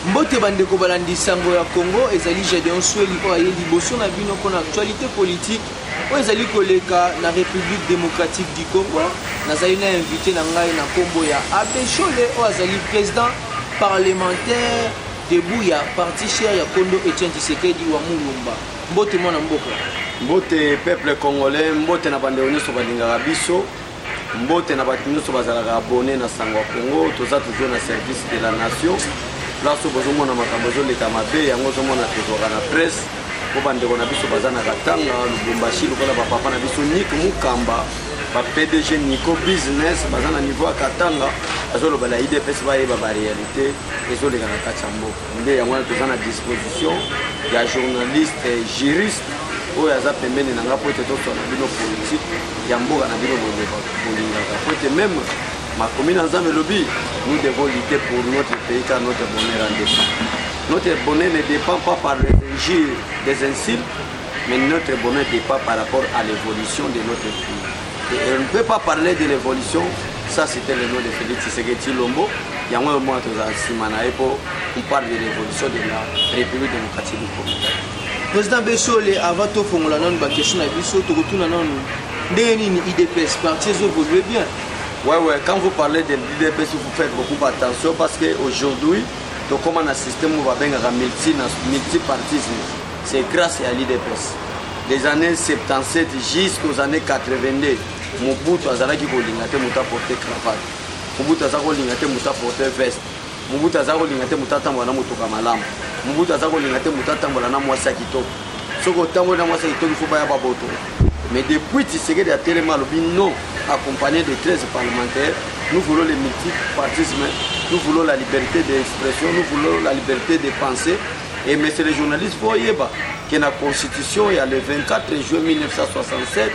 Mbote bandeko balandi sango ya Congo ezali Gédéon Sweli o aye liboso na bino kona actualité politique o ezali koleka na République démocratique du Congo. Nazali na invité na ngai na kombo ya Abbé Chole o azali président parlementaire debout ya parti cher ya Kondo Etienne Tshisekedi wa Mulumba. Mbote mwana mboka. Mbote peuple congolais, mbote na bande onyoso balingaka biso. Mbote na bato nyonso bazalaka abonné na sango ya Congo, toza toujours na service de la nation. Place bozomona makambo ezoleka mabe yango ozomona tozwaka na presse po bandeko na biso baza na Katanga Lubumbashi lokola bapapa na biso Nick Mukamba ba PDG Nico Business baza na niveau ya Katanga azoloba la IDPS bayeba ba réalité ezoleka na kati ya mboka nde yango toza na disposition ya journaliste juriste oyo aza pembeni na nga po ete tosala bino politique ya mboka na bino bolingaka po ete même ma commune en Zambie, nous devons lutter pour notre pays car notre bonheur en dépend. Notre bonheur ne dépend pas par les injures des insultes, mais notre bonheur dépend par rapport à l'évolution de notre pays. Et on ne peut pas parler de l'évolution, ça c'était le nom de Félix Tshisekedi Lombo. Il y a un moment où on parle de l'évolution de la République démocratique du Congo. Président Bessole, avant de faire la question, tu retournes à l'IDPS, parti évolue bien. Ouais, quand vous parlez de l'IDPS, vous faites beaucoup attention parce qu'aujourd'hui, comme on a un système où on va multipartisme, c'est grâce à l'IDPS. Des années 77 jusqu'aux années 82, Mobutu Azalaki Kolingate Mouta porté cravate, Mobutu Azalaki Mouta porté veste, Mobutu Azalaki Mouta Tambola Moutoka Malam, Mobutu Azalaki Mouta Tambola Namwasa Kitoko. Soko Tambola Namwasa Kitoko, il faut pas y avoir boto. Mais depuis Tshisekedi a tellement non, accompagné de 13 parlementaires, nous voulons le multipartisme, nous voulons la liberté d'expression, nous voulons la liberté de penser. Et mais c'est les journalistes, vous voyez que la Constitution, il y a le 24 juin 1967,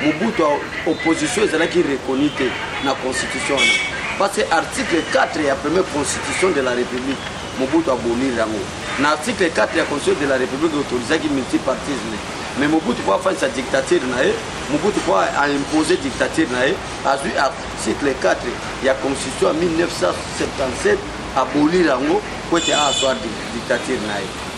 Mobutu a opposition, c'est là qui reconnaît la Constitution. Parce que l'article 4 est la première Constitution de la République. Mobutu a aboli l'ango. L'article 4 de la Constitution de la République autorise le multipartisme. Mais Mobutu peut faire sa dictature, Mobutu peut imposer la dictature. L'article 4 de la Constitution en 1977 abolir l'ango pour être asseoir la dictature.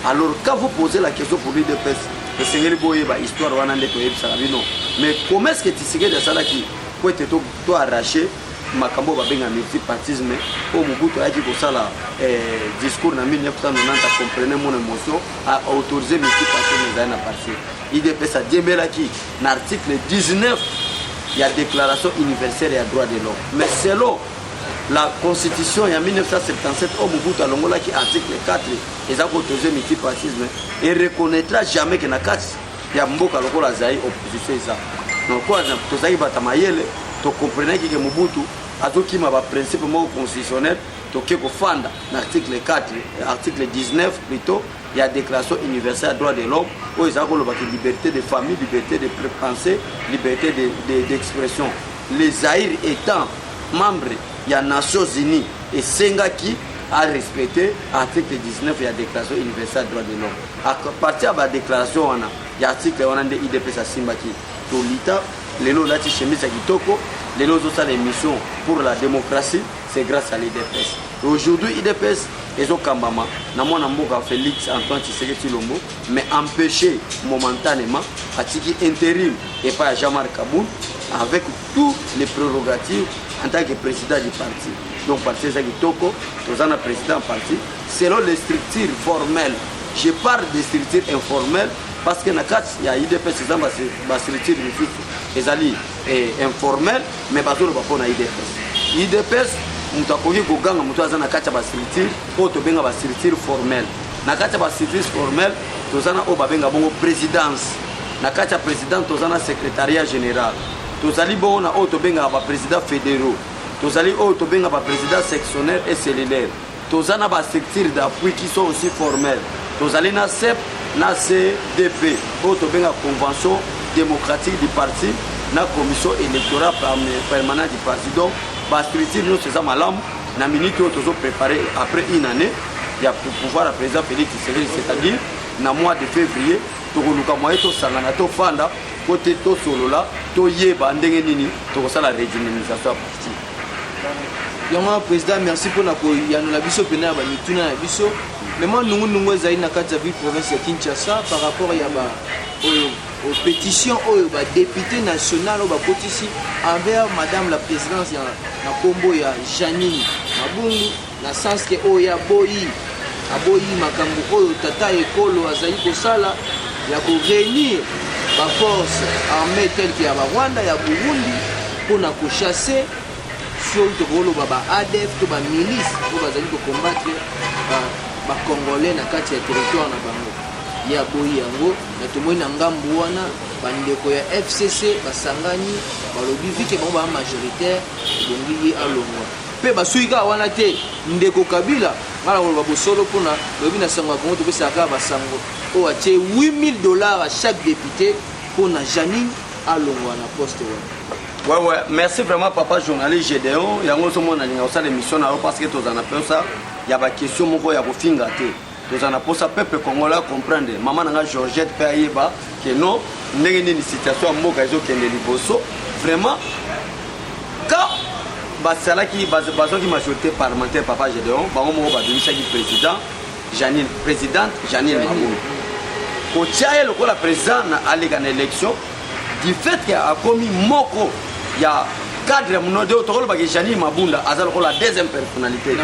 Alors quand vous posez la question pour l'IDPS, le Seigneur Boye, l'histoire de non. Mais comment est-ce que tu sais que ça qui peut être tout arraché? Makambo babenga multipartisme au Mobutu a dit que ça là discours en 1990 a comprenait mon émotion a autorisé multipartisme dans la partie IDPS a démêlé qui l'article 19 il y a déclaration universelle et à droit de l'homme mais selon la constitution en 1977 au Mobutu a longola qui article 4 ils ont autorisé multipartisme et reconnaîtra jamais que na kati ya mboka lokola zai opposition ça donc quoi tozaki batamayele to comprenez que Mobutu azoki ma principe constitutionnel toke ko fanda l'article 4 article 19 plutôt il y a déclaration universelle des droits de l'homme où ils ont la liberté de famille, liberté de penser, liberté d'expression. Les Zaïre étant membres il y a Nations Unies et Sengaki a respecté l'article 19 il y a déclaration universelle des droits de l'homme. À partir de la déclaration il y a article on a des IDPS à Simbaki to lita lelo lati chemise kitoko lelo zosa l'émission pour la démocratie c'est grâce à l'IDPS. Aujourd'hui IDPS ezo kambama na mwana mboka Félix Antoine Tshisekedi Lombo mais empêché momentanément atiki intérim et pas Jean-Marc Kaboul avec tous les prérogatives en tant que président du parti. Donc parti ça kitoko tozana président parti selon les structures formelles. Je parle des structures informelles parce que il y a IDPS c'est une structure ezali informel mais bazolo bapona IDPS. IDPS mutakoki koganga mutu azana kati ba structure po to benga ba structure formelle. Na kati ba structure formelle tozana o babenga bongo présidence. Na kati président tozana secrétariat général. Tozali bona o to benga ba président fédéraux. Tozali o to benga ba président sectionnaire et cellulaire. Tozana ba structure d'appui qui sont aussi formelles. Tozali na CEP na CDP o to benga convention démocratique du parti na commission électorale permanente du parti. Donc la structure nous faisons malam na minute où nous préparé après une année il y a pour pouvoir le président Félix Tshisekedi c'est-à-dire na mois de février to luka moyo to sangana to fanda côté to solo là to yeba ndenge nini to ça la régionalisation à partir yango président merci pour na koyanola biso pena ya bamituna ya biso mais moi nungu ezali na kati ya ville province ya Kinshasa par rapport ya aux pétitions oyo député national oyo bakotisi envers madame la présidence na kombo ya Janine Mabundu na sens que oyo aboyi makambo oyo tata ekolo azali kosala ya koréunir baforce armée telle que ya Rwanda ya Burundi mpona kochasse soki tokoloba ADF to milice oyo bazali kokombattre Congolais na kati ya territoire na bango ya boyi yango na tomoni na ngambu wana bandeko ya FCC basangani balobi vike bango ba majoritaire bongi ye alongwa pe basuika wana te ndeko Kabila ngala ko babosolo pona lobi na sango Congo to pesaka basango o atie $8,000 à chaque député pour na Janine alongwa na poste wana. Ouais, merci vraiment papa journaliste Gédéon. Il y a une émission parce que tous en appellent ça. Il y a des questions qui sont tous en appellent ça. Peuple congolais comprendre. Maman n'a Georgette Payeba que non, il y a une situation qui est vraiment. Quand qui majorité parlementaire papa Gédéon, président Janine, présidente Janine Mabundu. Quand il y a le président à l'élection, du fait qu'il a commis moko. Il y a cadre monodé autour de Janine Mabunda, la deuxième personnalité.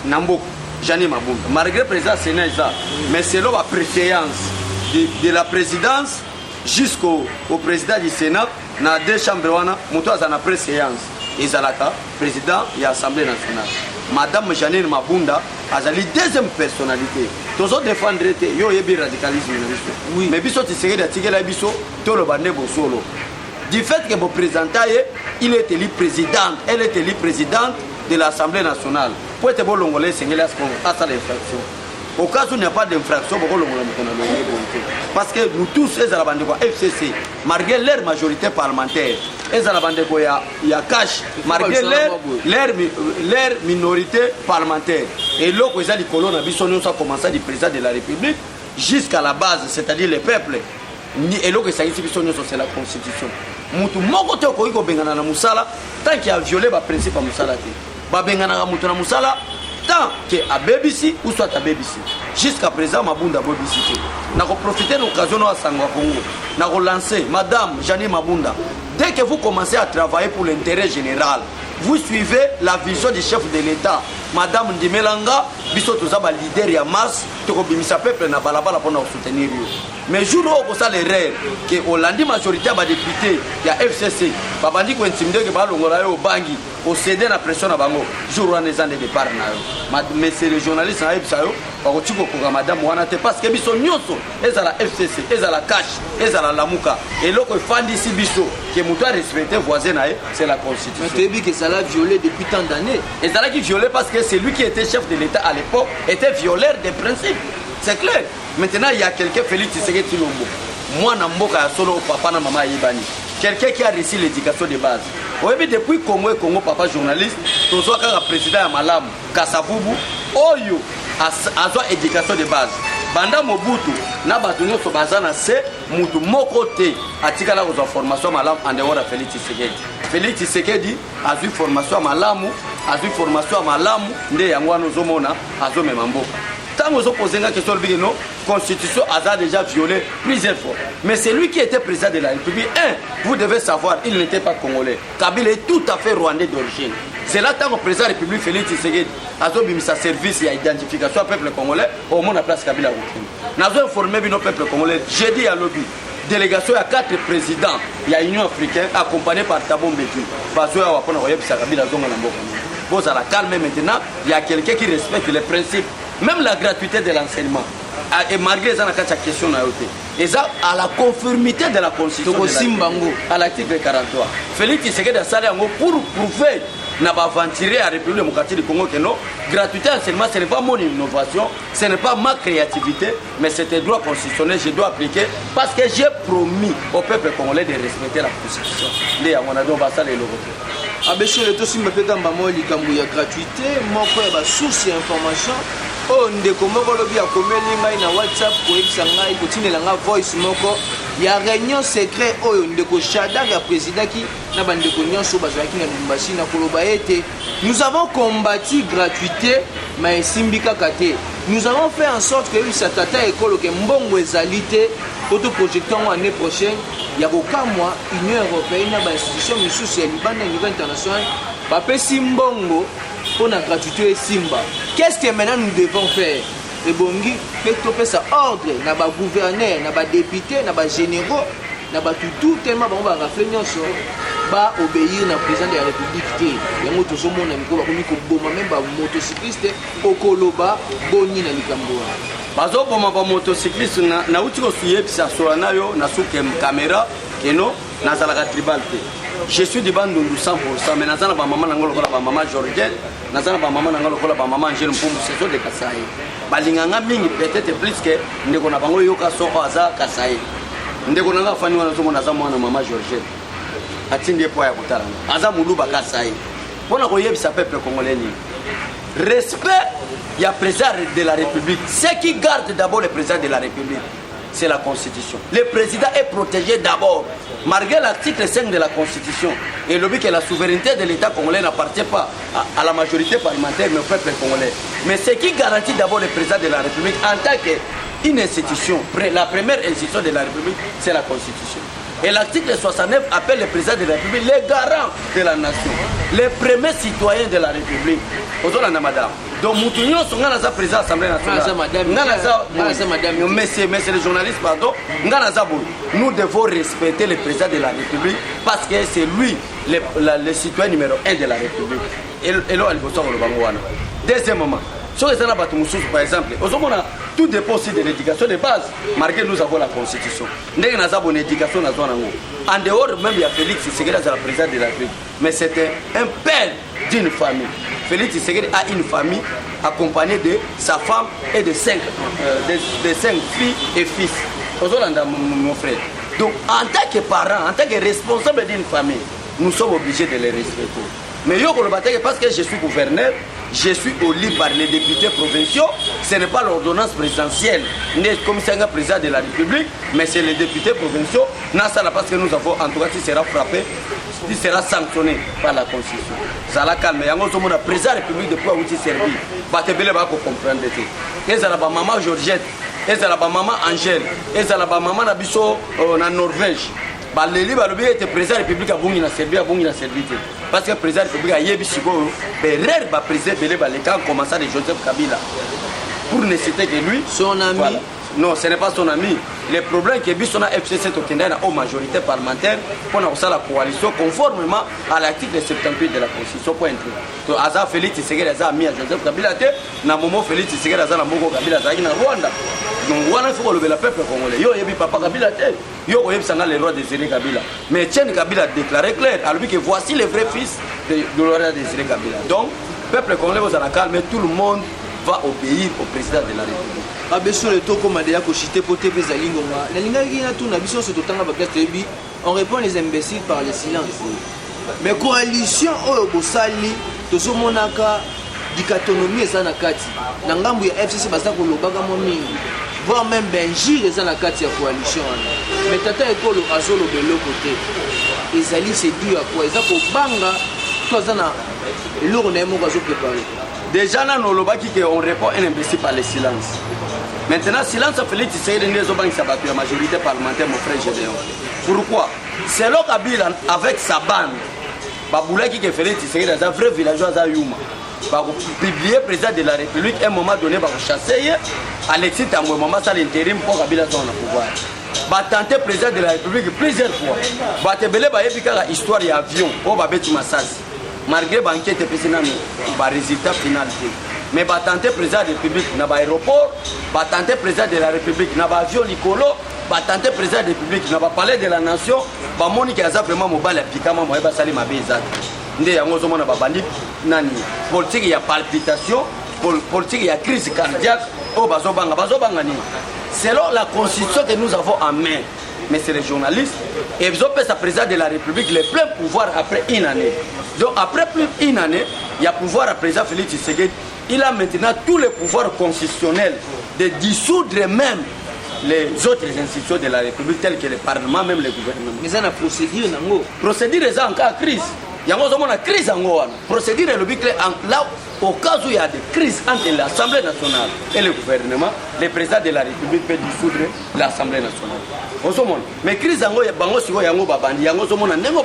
Namboka. Janine Mabunda. Malgré le président Sénégal, mais c'est la préférence de la présidence jusqu'au président du Sénat, dans deux chambres, il y a une préséance. Et Zalaka, président de l'Assemblée nationale. Madame Janine Mabunda a la deuxième personnalité. Tous les défendre, il y a un radicalisme. Oui. Mais si tu sais que tu as un solo. Du fait que vous présentez, il est élu présidente, elle est élue présidente de l'Assemblée nationale. Pour être bon, l'Ongolais, c'est à ça l'infraction. Au cas où il n'y a pas d'infraction, parce que nous tous, les Alabandés, FCC, malgré leur majorité parlementaire, les Alabandés, il y a cash, malgré leur minorité parlementaire. Et là, les colons ont commencé du président de la République jusqu'à la base, c'est-à-dire le peuple. Et là, c'est la Constitution. Mutu moko te ko bengana na musala tant qu'il a violé ba principe à musala te ba bengana na mutu na musala tant que a BBC ou soit à BBC jusqu'à présent Mabunda BBC na ko profiter de l'occasion à Sangwa Congo na ko lancer madame Janine Mabunda dès que vous commencez à travailler pour l'intérêt général vous suivez la vision du chef de l'État madame Ndimelanga biso toza ba leader ya masse to ko bimisa peuple na balabala pour nous soutenir mais jour où ça l'erreur que Hollande majorité ba député ya FCC babandi ko intimider que ba longola yo bangi au céder la pression na bango jour où les ans de départ na yo mais c'est les journalistes na ebisa yo ba ko tiko ko madame wana te parce que biso nyonso ezala FCC ezala cash ezala lamuka et loko fandi si biso que muto respecter voisin na c'est la constitution mais tu dis que ça l'a violé depuis tant d'années et ça l'a qui violé parce que c'est lui qui était chef de l'État à l'époque était violeur des principes. C'est clair. Maintenant, il y a quelqu'un, Félix Tshisekedi Tshilombo. Moi, Namboka, solo papa, na maman Yibani. Quelqu'un qui a reçu l'éducation de base. Oui, depuis Congo, papa journaliste, tu as un président à Malam, Kassavubu, Oyo, a éducation de base. Banda Mobutu, na batunyo so bazana se, mutu mokote, atika la ozo formation Malam, en dehors de Félix Tshisekedi. Félix Tshisekedi a eu formation à Malamu, a eu formation à Malamu, nde yangwano zomona, a zo memamboka. Tant que vous posez la question, la Constitution a déjà violé plusieurs fois. Mais c'est lui qui était président de la République. Vous devez savoir, il n'était pas congolais. Kabila est tout à fait rwandais d'origine. C'est là tant que le président de la République, Félix Tshisekedi, a mis sa service et identification au peuple congolais, au monde à place Kabila. Nous avons informé le peuple congolais. J'ai dit à l'objet. Délégation à 4 présidents. Il y a l'Union africaine accompagnée par Thabo Mbeki. Vous à la calme maintenant, il y a quelqu'un qui respecte les principes. Même la gratuité de l'enseignement. Et malgré ça, la question n'a été. Et ça, à la conformité de la Constitution. À l'article 43. Félix Tshisekedi a salé pour prouver n'a pas aventuré à la République démocratique du Congo que non. Gratuité d'enseignement, ce n'est pas mon innovation, ce n'est pas ma créativité, mais c'est un droit constitutionnel, je dois appliquer parce que j'ai promis au peuple congolais de respecter la Constitution. On a donc ça les locaux. Abeshe le tosi mbepeka mbamo likambu ya gratuité moko ya ba source ya information o ndeko moko lobi akomeli ngai na WhatsApp ko ebisa ngai ko tinela nga voice moko Il y a réunion secret oyo ndeko Shadak ya président qui na bandeko nyonso bazaki na Lubumbashi na koloba ete nous avons combattu gratuité mais simbika kate. Nous avons fait en sorte que ça tata école que mbongo ezalité auto projecteur l'année prochaine ya kokamwa Union européenne na ba institution misusu ya libanda niveau international ba pesi mbongo pour la gratuité et simba. Qu'est-ce que maintenant nous devons faire? Et bongi fait topé ça ordre na ba gouverneur na ba député na ba généraux na ba tout tellement ba va rafler nyonso ba obéir na président de la république té yango tozomona miko ba komiko boma même ba motocycliste okoloba boni na likambo bazo boma ba motocycliste na uti ko suyebisa sola nayo na suke caméra keno na zalaka tribal té. Je suis de Bandundu 100%, mais nazana ba maman ngolo kola ba maman Georgette, nazana ba maman ngolo kola ba maman Angel Mpumbu saison de Kasai. Balinganga mingi peut-être plus que ndeko na bango yoka soko aza Kasai. Ndeko nanga fani wana somo naza mwana maman Georgette. Atindi po ya kutala. Aza muluba Kasai. Pona ko yebisa peuple congolais ni. Respect ya président de la République. Ce qui garde d'abord le président de la République, c'est la Constitution. Le président est protégé d'abord. Malgré l'article 5 de la Constitution, et le but que la souveraineté de l'État congolais n'appartient pas à la majorité parlementaire, mais au peuple congolais. Mais ce qui garantit d'abord le président de la République en tant qu'une institution, la première institution de la République, c'est la Constitution. Et l'article 69 appelle le président de la République le garant de la nation, le premier citoyen de la République. Madame. Donc, nous sommes président de l'Assemblée nationale. Messieurs les journalistes, pardon. Nous devons respecter le président de la République parce que c'est lui le citoyen numéro 1 de la République. Et là, il faut savoir le Bangouana. Deuxièmement, sur les par exemple, tout dépend aussi de l'éducation de base. Malgré nous avons la Constitution. Nous avons une éducation dans la zone. En dehors, même il y a Félix Tshisekedi, le président de la République. Mais c'était un père d'une famille. Félix Tshisekedi a une famille accompagnée de sa femme et de 5 filles et fils. Mon frère. Donc, en tant que parents, en tant que responsables d'une famille, nous sommes obligés de les respecter. Mais parce que je suis gouverneur, je suis élu par les députés provinciaux. Ce n'est pas l'ordonnance présidentielle, n'est comme c'est un président de la République, mais c'est les députés provinciaux. Parce que nous avons, en tout cas, qui sera frappé, qui sera sanctionné par la Constitution. Ça la calme. Il y a un président de la République de quoi vous servir. Batebele va comprendre. Et ça la maman Georgette, et ça la maman Angèle, et ça la maman Nabiso en Norvège. Baleli balobi était président de la République à Bungi na Serbie à Bungi na Serbie parce que le président de la République a yebi siko berrer ba président belé ba les camps commençant de Joseph Kabila pour ne citer que lui son ami. Voilà. Non, ce n'est pas son ami. Le problème est que Bissona FCC Tokenda a une majorité parlementaire pour la coalition conformément à l'article 78 de la Constitution. Donc, Aza Félix Tshisekedi a mis à Joseph Kabila, na Momo Félix Tshisekedi a na Moko Kabila na Rwanda. Donc, voilà, il faut que le peuple congolais. Yo yebi papa Kabila te. Yo yebi sanga le roi Désiré Kabila. Mais Etienne Kabila a déclaré clair, a lui que voici le vrai fils de le roi Désiré Kabila. Donc, le peuple congolais va s'en calmer, tout le monde va obéir au président de la République. Abesso le toko madea ko chité poté pesa lingonga. La linga qui na tout na biso se totanga ba tebi, on répond les imbéciles par le silence. Mais coalition oyo bosali tozomonaka dikatonomie eza na kati. Na ngambu ya FCC basa ko lobaka mo mingi. Voire même Benjir eza na kati ya coalition. Mais tata ekolo azolo belo côté. Ezali c'est dû à quoi? Eza ko banga to azana eloko na mo bazo préparer. Déjà, on répond un imbécile par le silence. Maintenant, silence a fait les Tshisekedi la majorité parlementaire, mon frère Gédéon. Pourquoi? C'est là Kabila avec sa bande. Baboula qui fait les Tshisekedi dans un vrai villageois à Yuma. Publié président de la République, à un moment donné, va chasser Alexis Tamboué, maman, ça l'intérim pour Kabila dans le pouvoir. Va tenter président de la République plusieurs fois. Va te belé, va épiquer l'histoire de l'avion, au Babeti Massas. Malgré l'enquête le résultat final. Mais va tenter président de la République dans l'aéroport, va tenter président de la République dans l'avion Nicolo, va tenter président de la République dans le palais de la nation, va monique à vraiment mobile appliquement moi va salir ma bise. Ndé yango zomona babandi nani politique il y a palpitation, politique il y a crise cardiaque, oh bazobanga ni. Selon la constitution que nous avons en main, mais c'est les journalistes et ils ont fait sa président de la République le plein pouvoir après une année. Donc après plus d'une année, il y a pouvoir à président Félix Tshisekedi. Il a maintenant tous les pouvoirs constitutionnels de dissoudre même les autres institutions de la République telles que le Parlement, même le gouvernement. Mais ça na procédure nango. Procédure est en cas de crise. Il y a une crise en Goa. Procédure est le là au cas où il y a des crises entre l'Assemblée nationale et le gouvernement, le président de la République peut dissoudre l'Assemblée nationale. Mais crise en Goa, il y a une babandi, il y a une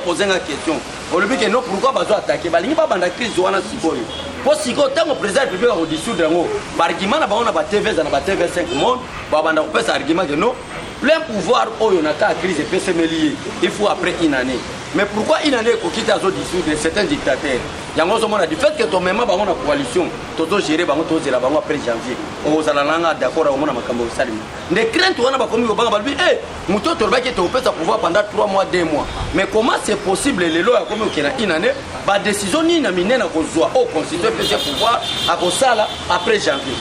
poser une question. On lui dit que non, pourquoi pas attaquer? Il n'y a pas de crise de la Siboyo. Pour si quand le président de la République a dissoudre en Goa, par argument, on a TV, on a TV5 monde, on a un argument que non, plein pouvoir, on a une crise et peut se mêler. Il faut après une année. Mais pourquoi une année qu'on quitte à dissoudre certains dictateurs? Il y a du fait que ton même dans la coalition, tu dois gérer après janvier. On va d'accord avec moi. Les craintes, on a commis au banc, nous tu as pouvoir pendant 3 mois, 2 mois. Mais comment c'est possible les lois comme une année, la décision ni na minena ko zoa au constituer peut pouvoir à Kosala après janvier.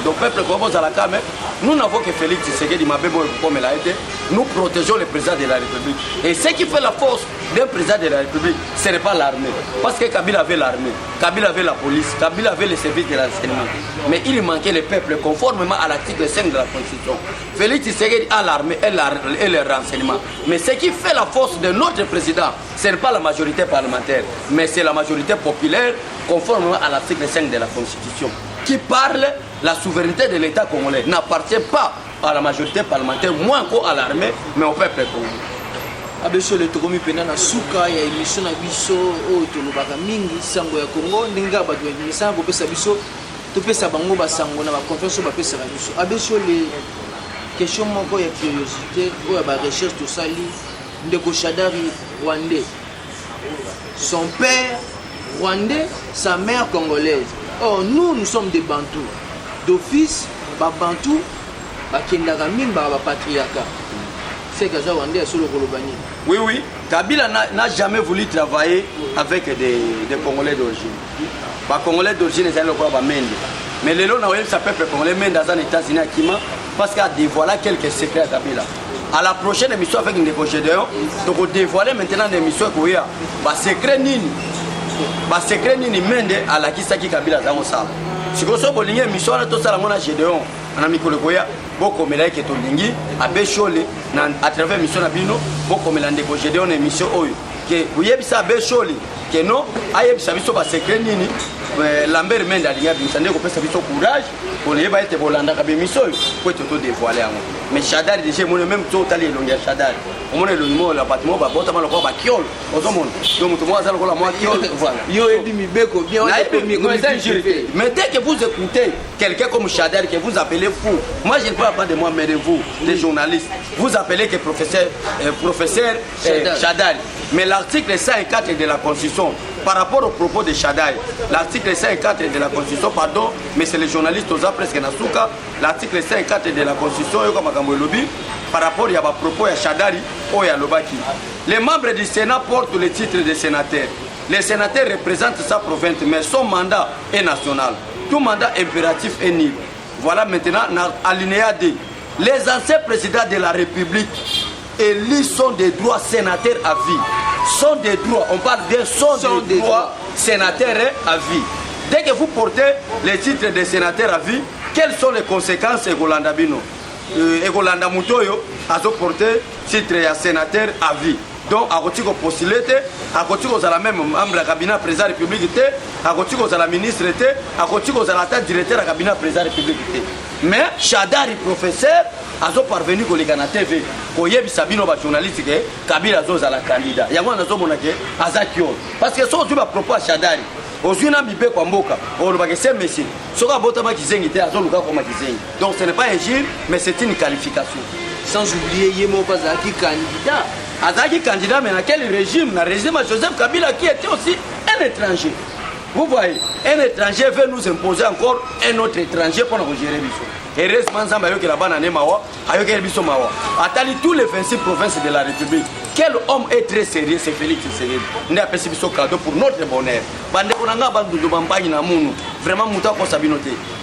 Donc peuple comme ça la caméra, nous n'avons que Félix Tshisekedi Mabebo comme elle a été, nous protégeons le président de la République. Et ce qui fait la force d'un président de la République, ce n'est pas l'armée. Parce que Kabila avait l'armée, Kabila avait la police, Kabila avait les services de renseignement. Mais il manquait le peuple conformément à l'article 5 de la Constitution. Félix Tshisekedi a l'armée et le renseignement. Mais ce qui fait la force de notre président, ce n'est pas la majorité parlementaire, mais c'est la majorité populaire conformément à l'article 5 de la Constitution. Qui parle, la souveraineté de l'État congolais n'appartient pas à la majorité parlementaire, moins qu'à l'armée, mais au peuple congolais. Abeso le tokomi pena na suka ya émission na biso o tolobaka mingi sango ya Congo ndinga ba de émission ko pesa biso to pesa bango ba sango na ba confiance ba pesa biso. Abeso le question moko ya curiosité o ya ba recherche to sali ndeko Shadari rwandais. Son père rwandais, sa mère congolaise. Or nous sommes des Bantous. D'office ba Bantou ba kendaka mingi ba patriarcat. Oui, oui. Kabila n'a jamais voulu travailler avec des Congolais d'origine. Les Congolais d'origine, ils ont le Mende. Mais les lois, ça peut faire Congolais Mende dans les États-Unis parce qu'il a dévoilé quelques secrets à Kabila. À la prochaine émission avec une négociation, donc on dévoile maintenant des émissions qui ont secret nini. Secret nini Mende à la Kisaki Kabila dans le sable. Si vous avez une émission, on a tout ça dans la Gédéon. On a mis le Koya, beaucoup de gens qui sont lingi, à Béchole, à travers l'émission Nabino, beaucoup de gens qui ont une émission Oyo. Que vous avez ça à Béchole, que non, aïe, ça vient sur secret nini, Lambert Mende a dit, ça n'est pas ça courage, pour les être volants à l'émission, pour tout dévoiler. Mais Shadar, déjà, moi même tout allé long à Shadar. On est le numéro, l'appartement, bah, bon, le corps, bah, kiol, au monde. Donc, moi, ça, le moi, kiol, voilà. Yo, et puis, Beko, bien, mais dès que vous écoutez quelqu'un comme Shadar, que vous appelez fou, moi, je ne parle pas de moi, mais de vous, des journalistes, vous appelez que professeur Shadar. Mais l'article 104 de la Constitution, par rapport au propos de Shadar, l'article 104 de la Constitution, pardon, mais c'est les journalistes aux presque Nasuka, l'article 104 de la Constitution, par rapport à propos de Shadari, les membres du Sénat portent le titre de sénateur. Les sénateurs représentent sa province, mais son mandat est national. Tout mandat impératif est nul. Voilà maintenant, alinéa D. Les anciens présidents de la République élus sont des droits sénateurs à vie. Sont des droits, on parle bien, sont des droits sénateurs à vie. Dès que vous portez le titre de sénateur à vie, quelles sont les conséquences Egolanda Bino? Egolanda Mutoyo a porté titre de sénateur à vie. Donc, à côté de postulité, à côté de la même membre de la cabinet président de la République, à côté de la ministre, à côté de la tête directeur de la cabinet président de la République. Mais Shadari, professeur, a parvenu à la TV, qu'il y a des journalistes qui Kabila a la candidat. Il y a des parce que si on a propos à Shadari, aujourd'hui, on a ces messieurs. Donc ce n'est pas un gire, mais c'est une qualification. Sans oublier Yemo Bazaki candidat. Azaki candidat, mais dans quel régime? Dans le régime de Joseph Kabila qui était aussi un étranger. Vous voyez, un étranger veut nous imposer encore un autre étranger pour nous gérer. Et heureusement, que la banane est mawa, Atali tous les 26 provinces de la République. Quel homme est très sérieux, c'est Félix Tshisekedi. Nous avons fait ce cadeau pour notre bonheur. Vraiment,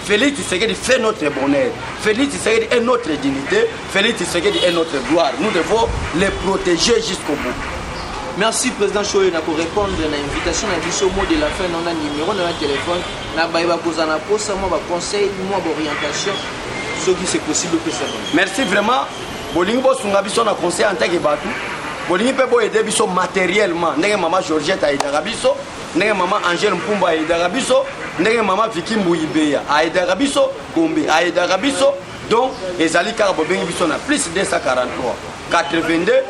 Félix Tshisekedi fait notre bonheur. Félix Tshisekedi est notre dignité. Félix Tshisekedi est notre gloire. Nous devons les protéger jusqu'au bout. Merci président Choye pour répondre à l'invitation à biso mot de la fin on a numéro de téléphone na ba ba kozana posa moi ba conseil moi orientation ce qui c'est possible que ça. Merci vraiment. Bolingi bo sunga biso na conseil en tant que batu. Bolingi pe bo aider biso matériellement. Ndenge maman Georgette a aidé biso, ndenge maman Angèle Mpumba a aidé biso, ndenge maman Vicky Mbouibeya a aidé biso, Gombe a aidé biso. Donc ezali kaka bo bengi biso na plus 243 82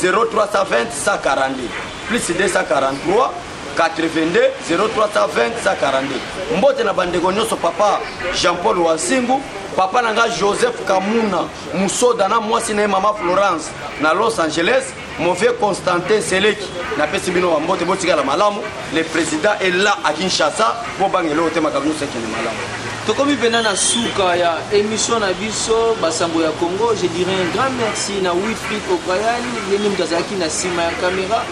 0320 142 plus 243 82 0320 142. Mbote na bandeko nyonso papa Jean-Paul Wasingu, papa nanga Joseph Kamuna Musoda na mwasi na mama Florence na Los Angeles, mon vieux Constantin Seleki na pesi bino wa mbote botika la malamu. Le président est là à Kinshasa pour bangelo te makabino sekene malamu. Tokomi pena na suka ya émission na biso Basango ya Congo. Je dirais un grand merci na Wilfried Obrayani, yeni mtazaki na sima ya kamera.